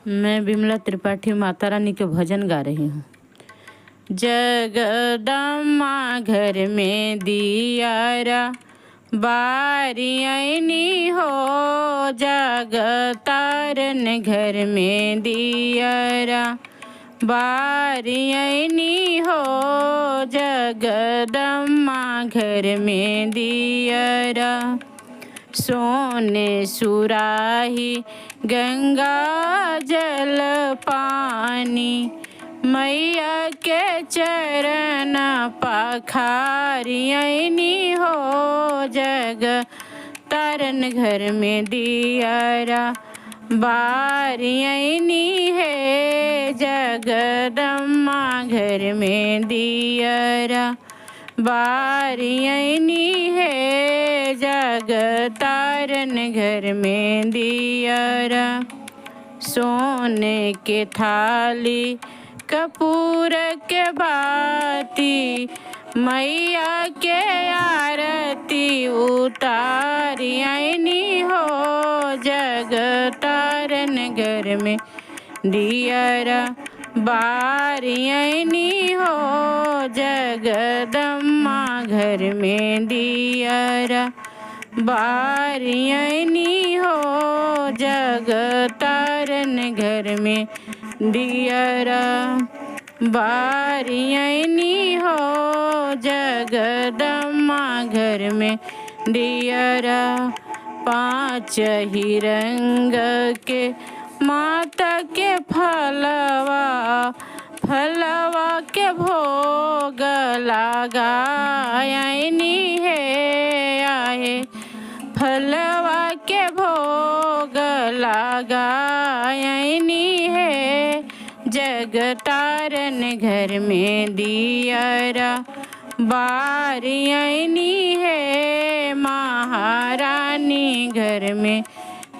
मैं विमला त्रिपाठी माता रानी के भजन गा रही हूँ। जगदम्मा घर में दियारा बारी आईनी हो, जगतारन घर में दियारा बारी आईनी हो, जगदम्मा घर में दियारा सोने सुराही गंगा जल पानी, मैया के चरण पखारी आईनी हो, जग तारन घर में दियारा बारी आईनी है, जगदम्मा घर में दियारा बारी आईनी है, जगतारन घर में दियारा सोने के थाली कपूर के बाती, मैया के आरती उतारी आईनी हो, जगतारन घर में दियारा बारी आईनी हो, जगदम्मा घर में दियारा बारी आईनी हो, जगतारन घर में दियारा बारी आईनी हो, जगदम्मा घर में दियारा पांच ही रंग के माता के फलवा के भोग लगायनी है, आए फलवा के भोग लगायनी है, जगतारन घर में दियारा बारी आईनी है, महारानी घर में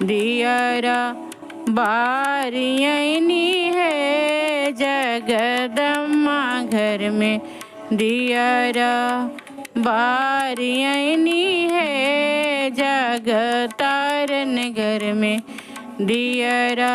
दियारा बारी आईनी है, जगदम्मा घर में दियारा बारी आईनी है, जगतारन घर में दियारा।